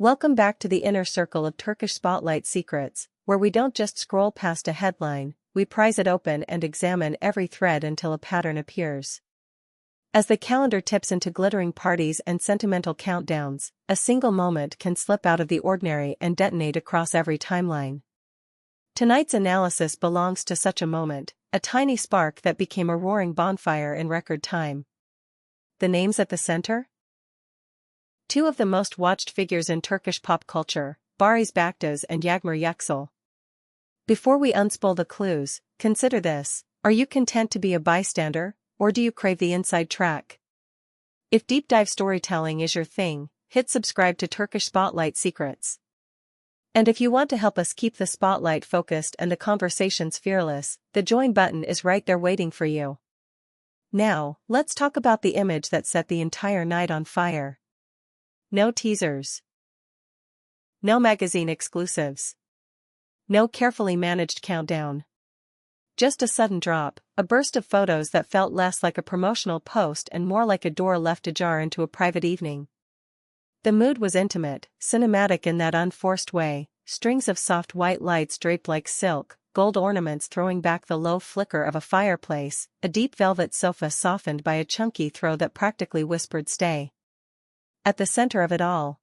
Welcome back to the inner circle of Turkish Spotlight Secrets, where we don't just scroll past a headline, we prise it open and examine every thread until a pattern appears. As the calendar tips into glittering parties and sentimental countdowns, a single moment can slip out of the ordinary and detonate across every timeline. Tonight's analysis belongs to such a moment, a tiny spark that became a roaring bonfire in record time. The names at the center? Two of the most watched figures in Turkish pop culture, Barış Baktas and Yağmur Yüksel. Before we unspool the clues, consider this: are you content to be a bystander, or do you crave the inside track? If deep dive storytelling is your thing, hit subscribe to Turkish Spotlight Secrets. And if you want to help us keep the spotlight focused and the conversations fearless, the join button is right there waiting for you. Now, let's talk about the image that set the entire night on fire. No teasers. No magazine exclusives. No carefully managed countdown. Just a sudden drop, a burst of photos that felt less like a promotional post and more like a door left ajar into a private evening. The mood was intimate, cinematic in that unforced way, strings of soft white lights draped like silk, gold ornaments throwing back the low flicker of a fireplace, a deep velvet sofa softened by a chunky throw that practically whispered stay. At the center of it all,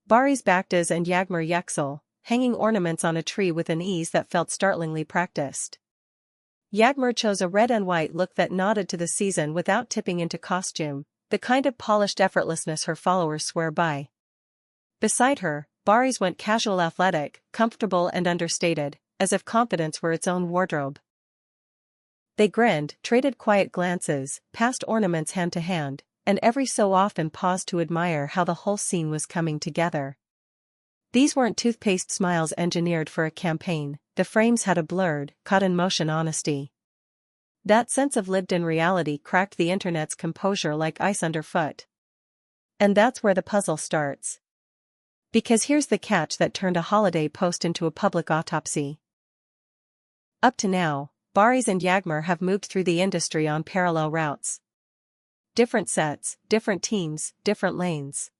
Barış Baktas and Yağmur Yüksel, hanging ornaments on a tree with an ease that felt startlingly practiced. Yağmur chose a red and white look that nodded to the season without tipping into costume, the kind of polished effortlessness her followers swear by. Beside her, Barış went casual, athletic, comfortable and understated, as if confidence were its own wardrobe. They grinned, traded quiet glances, passed ornaments hand to hand, and every so often paused to admire how the whole scene was coming together. These weren't toothpaste smiles engineered for a campaign, the frames had a blurred, caught-in-motion honesty. That sense of lived-in reality cracked the internet's composure like ice underfoot. And that's where the puzzle starts. Because here's the catch that turned a holiday post into a public autopsy. Up to now, Barış and Yağmur have moved through the industry on parallel routes. Different sets, different teams, different lanes.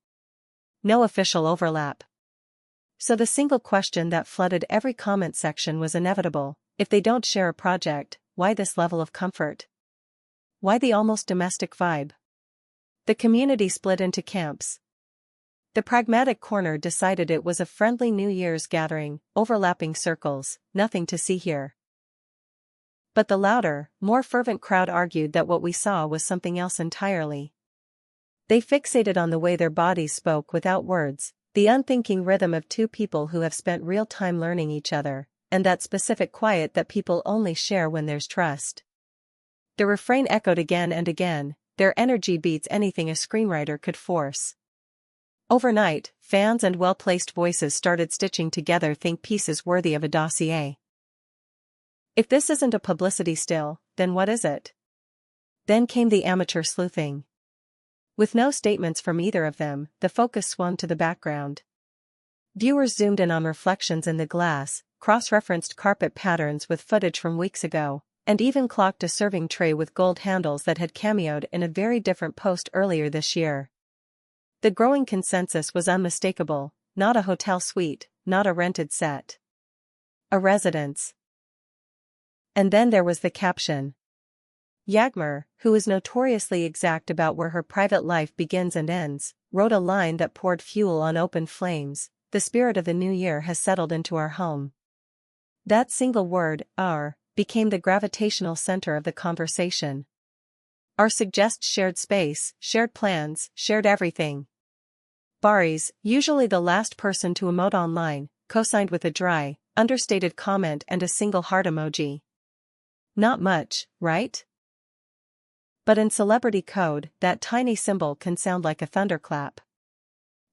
No official overlap. So the single question that flooded every comment section was inevitable: if they don't share a project, why this level of comfort? Why the almost domestic vibe? The community split into camps. The pragmatic corner decided it was a friendly New Year's gathering, overlapping circles, nothing to see here. But the louder, more fervent crowd argued that what we saw was something else entirely. They fixated on the way their bodies spoke without words, the unthinking rhythm of two people who have spent real time learning each other, and that specific quiet that people only share when there's trust. The refrain echoed again and again, their energy beats anything a screenwriter could force. Overnight, fans and well-placed voices started stitching together think pieces worthy of a dossier. If this isn't a publicity still, then what is it? Then came the amateur sleuthing. With no statements from either of them, the focus swung to the background. Viewers zoomed in on reflections in the glass, cross-referenced carpet patterns with footage from weeks ago, and even clocked a serving tray with gold handles that had cameoed in a very different post earlier this year. The growing consensus was unmistakable: not a hotel suite, not a rented set. A residence. And then there was the caption. Yağmur, who is notoriously exact about where her private life begins and ends, wrote a line that poured fuel on open flames: the spirit of the new year has settled into our home. That single word, our, became the gravitational center of the conversation. Our suggests shared space, shared plans, shared everything. Barış, usually the last person to emote online, co-signed with a dry, understated comment and a single heart emoji. Not much, right? But in celebrity code, that tiny symbol can sound like a thunderclap.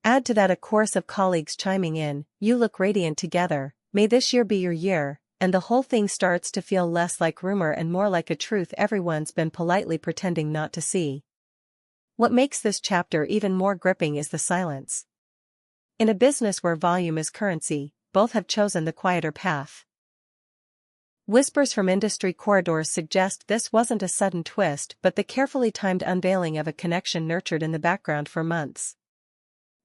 Add to that a chorus of colleagues chiming in, "You look radiant together, may this year be your year," and the whole thing starts to feel less like rumor and more like a truth everyone's been politely pretending not to see. What makes this chapter even more gripping is the silence. In a business where volume is currency, both have chosen the quieter path. Whispers from industry corridors suggest this wasn't a sudden twist but the carefully timed unveiling of a connection nurtured in the background for months.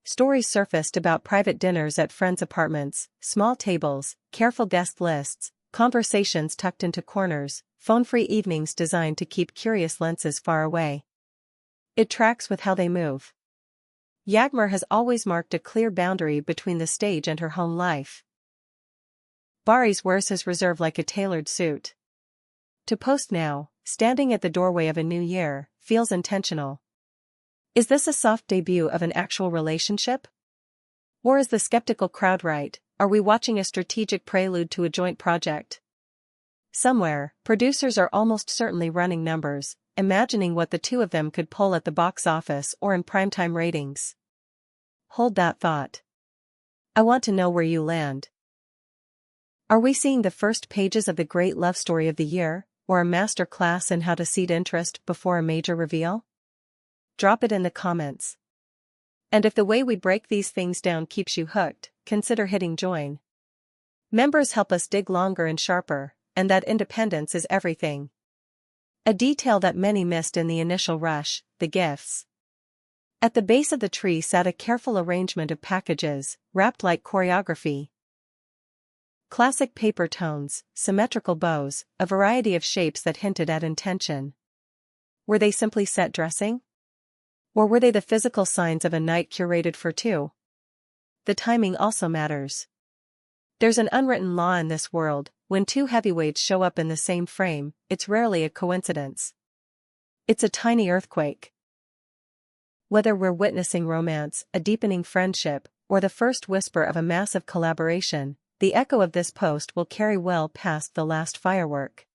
Stories surfaced about private dinners at friends' apartments, small tables, careful guest lists, conversations tucked into corners, phone-free evenings designed to keep curious lenses far away. It tracks with how they move. Yağmur has always marked a clear boundary between the stage and her home life. Barış wears his reserve like a tailored suit. To post now, standing at the doorway of a new year, feels intentional. Is this a soft debut of an actual relationship? Or is the skeptical crowd right? Are we watching a strategic prelude to a joint project? Somewhere, producers are almost certainly running numbers, imagining what the two of them could pull at the box office or in primetime ratings. Hold that thought. I want to know where you land. Are we seeing the first pages of the great love story of the year, or a master class in how to seed interest before a major reveal? Drop it in the comments. And if the way we break these things down keeps you hooked, consider hitting join. Members help us dig longer and sharper, and that independence is everything. A detail that many missed in the initial rush, the gifts. At the base of the tree sat a careful arrangement of packages, wrapped like choreography. Classic paper tones, symmetrical bows, a variety of shapes that hinted at intention. Were they simply set dressing? Or were they the physical signs of a night curated for two? The timing also matters. There's an unwritten law in this world: when two heavyweights show up in the same frame, it's rarely a coincidence. It's a tiny earthquake. Whether we're witnessing romance, a deepening friendship, or the first whisper of a massive collaboration, the echo of this post will carry well past the last firework.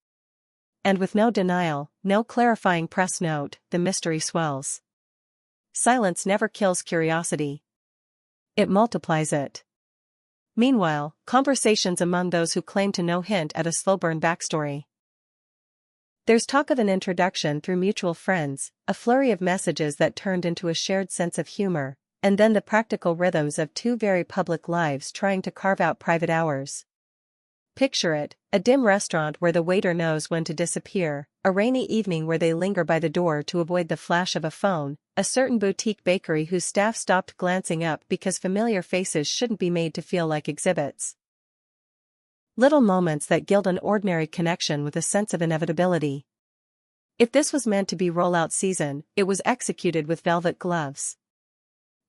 And with no denial, no clarifying press note, the mystery swells. Silence never kills curiosity. It multiplies it. Meanwhile, conversations among those who claim to know hint at a slow-burn backstory. There's talk of an introduction through mutual friends, a flurry of messages that turned into a shared sense of humor, and then the practical rhythms of two very public lives trying to carve out private hours. Picture it: a dim restaurant where the waiter knows when to disappear, a rainy evening where they linger by the door to avoid the flash of a phone, a certain boutique bakery whose staff stopped glancing up because familiar faces shouldn't be made to feel like exhibits. Little moments that gild an ordinary connection with a sense of inevitability. If this was meant to be rollout season, it was executed with velvet gloves.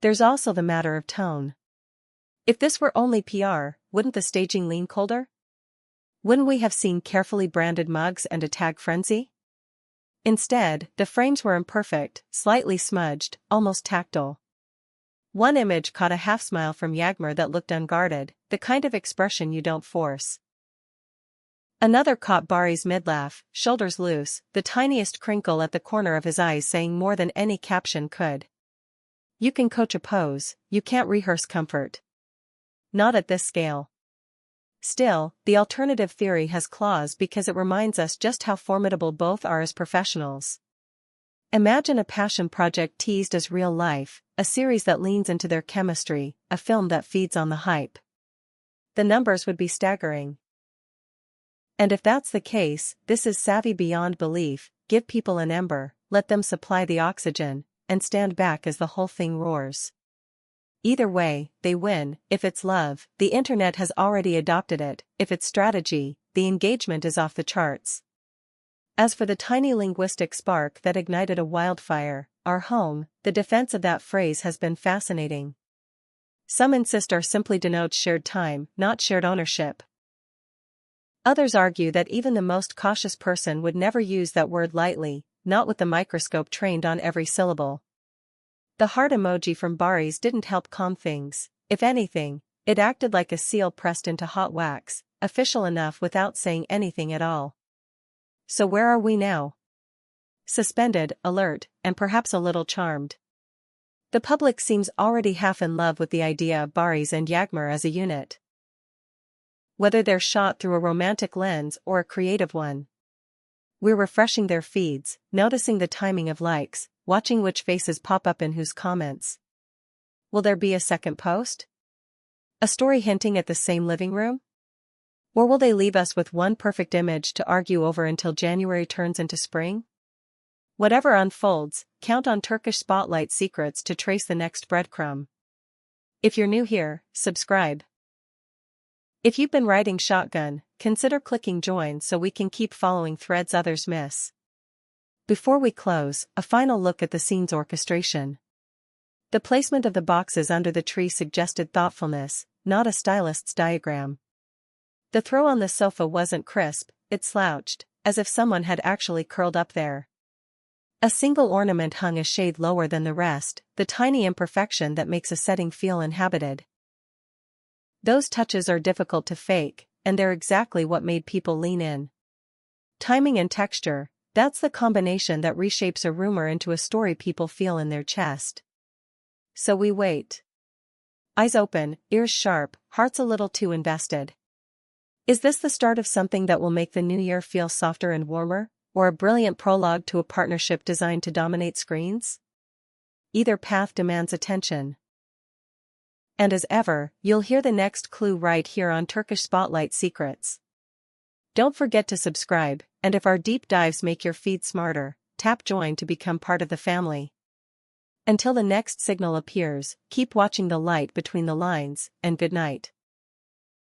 There's also the matter of tone. If this were only PR, wouldn't the staging lean colder? Wouldn't we have seen carefully branded mugs and a tag frenzy? Instead, the frames were imperfect, slightly smudged, almost tactile. One image caught a half-smile from Yağmur that looked unguarded, the kind of expression you don't force. Another caught Barış's mid-laugh, shoulders loose, the tiniest crinkle at the corner of his eyes saying more than any caption could. You can coach a pose, you can't rehearse comfort. Not at this scale. Still, the alternative theory has claws because it reminds us just how formidable both are as professionals. Imagine a passion project teased as real life, a series that leans into their chemistry, a film that feeds on the hype. The numbers would be staggering. And if that's the case, this is savvy beyond belief: give people an ember, let them supply the oxygen, and stand back as the whole thing roars. Either way, they win. If it's love, the internet has already adopted it; if it's strategy, the engagement is off the charts. As for the tiny linguistic spark that ignited a wildfire, our home, the defense of that phrase has been fascinating. Some insist our simply denotes shared time, not shared ownership. Others argue that even the most cautious person would never use that word lightly, not with the microscope trained on every syllable. The heart emoji from Barış didn't help calm things. If anything, it acted like a seal pressed into hot wax, official enough without saying anything at all. So where are we now? Suspended, alert, and perhaps a little charmed. The public seems already half in love with the idea of Barış and Yağmur as a unit. Whether they're shot through a romantic lens or a creative one. We're refreshing their feeds, noticing the timing of likes, watching which faces pop up in whose comments. Will there be a second post? A story hinting at the same living room? Or will they leave us with one perfect image to argue over until January turns into spring? Whatever unfolds, count on Turkish Spotlight Secrets to trace the next breadcrumb. If you're new here, subscribe. If you've been riding shotgun, consider clicking join so we can keep following threads others miss. Before we close, a final look at the scene's orchestration. The placement of the boxes under the tree suggested thoughtfulness, not a stylist's diagram. The throw on the sofa wasn't crisp, it slouched, as if someone had actually curled up there. A single ornament hung a shade lower than the rest, the tiny imperfection that makes a setting feel inhabited. Those touches are difficult to fake, and they're exactly what made people lean in. Timing and texture, that's the combination that reshapes a rumor into a story people feel in their chest. So we wait. Eyes open, ears sharp, hearts a little too invested. Is this the start of something that will make the new year feel softer and warmer, or a brilliant prologue to a partnership designed to dominate screens? Either path demands attention. And as ever, you'll hear the next clue right here on Turkish Spotlight Secrets. Don't forget to subscribe, and if our deep dives make your feed smarter, tap join to become part of the family. Until the next signal appears, keep watching the light between the lines, and good night.